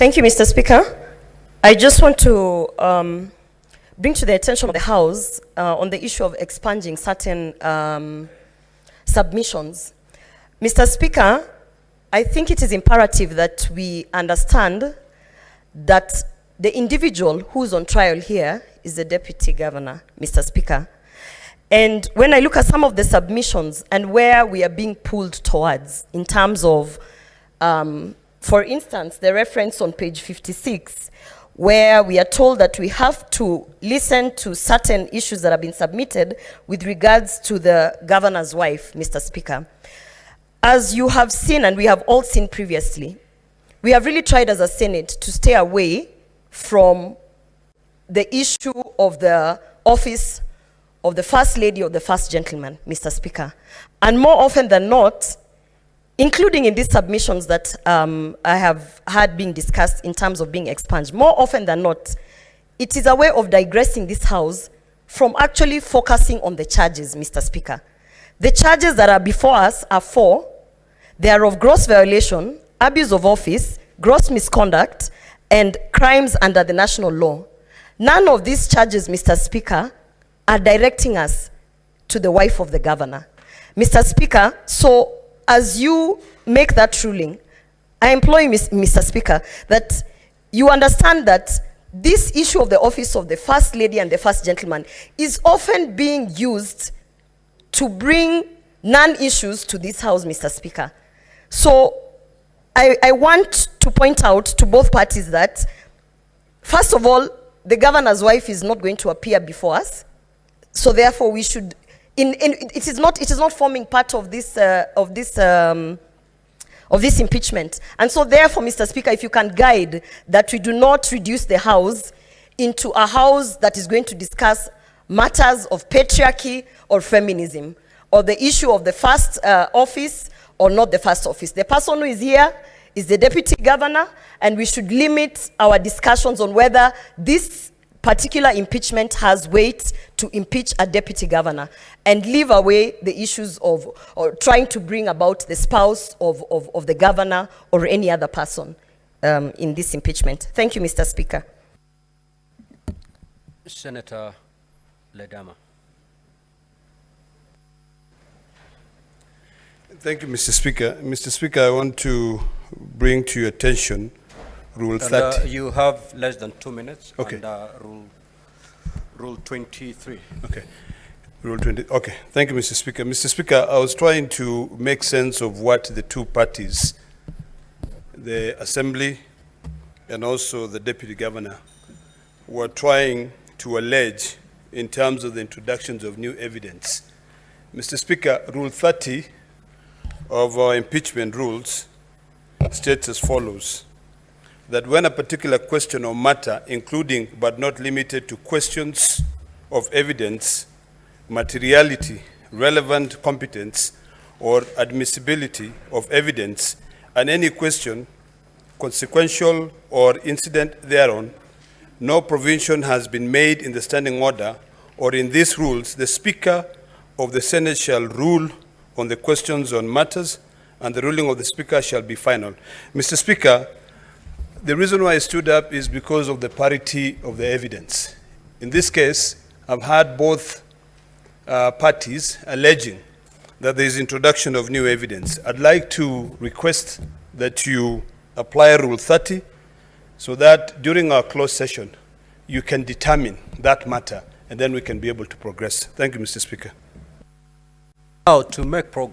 Thank you, Mr. Speaker. I just want to bring to the attention of the House on the issue of expunging certain submissions. Mr. Speaker, I think it is imperative that we understand that the individual who's on trial here is the Deputy Governor, Mr. Speaker. And when I look at some of the submissions and where we are being pulled towards in terms of, for instance, the reference on page 56, where we are told that we have to listen to certain issues that have been submitted with regards to the governor's wife, Mr. Speaker. As you have seen, and we have all seen previously, we have really tried as a Senate to stay away from the issue of the office of the First Lady or the First Gentleman, Mr. Speaker. And more often than not, including in these submissions that I have had being discussed in terms of being expunged, more often than not, it is a way of digressing this House from actually focusing on the charges, Mr. Speaker. The charges that are before us are four. They are of gross violation, abuse of office, gross misconduct, and crimes under the national law. None of these charges, Mr. Speaker, are directing us to the wife of the governor. Mr. Speaker, so as you make that ruling, I implore you, Mr. Speaker, that you understand that this issue of the office of the First Lady and the First Gentleman is often being used to bring non-issues to this House, Mr. Speaker. So I want to point out to both parties that, first of all, the governor's wife is not going to appear before us. So therefore, we should, it is not forming part of this impeachment. And so therefore, Mr. Speaker, if you can guide that we do not reduce the House into a House that is going to discuss matters of patriarchy or feminism, or the issue of the first office or not the first office. The person who is here is the Deputy Governor, and we should limit our discussions on whether this particular impeachment has weight to impeach a Deputy Governor, and leave away the issues of or trying to bring about the spouse of the governor or any other person in this impeachment. Thank you, Mr. Speaker. Senator Ledama. Thank you, Mr. Speaker. Mr. Speaker, I want to bring to your attention Rule 30. You have less than 2 minutes. Okay. And, Rule 23. Okay. Rule 20. Okay. Thank you, Mr. Speaker. Mr. Speaker, I was trying to make sense of what the two parties, the Assembly and also the Deputy Governor, were trying to allege in terms of the introductions of new evidence. Mr. Speaker, Rule 30 of our impeachment rules states as follows: that when a particular question or matter, including but not limited to questions of evidence, materiality, relevant competence, or admissibility of evidence, and any question, consequential or incident thereon, no provision has been made in the standing order or in these rules, the Speaker of the Senate shall rule on the questions on matters, and the ruling of the Speaker shall be final. Mr. Speaker, the reason why I stood up is because of the parity of the evidence. In this case, I've had both parties alleging that there is introduction of new evidence. I'd like to request that you apply Rule 30 so that during our closed session, you can determine that matter, and then we can be able to progress. Thank you, Mr. Speaker. Now, to make progress.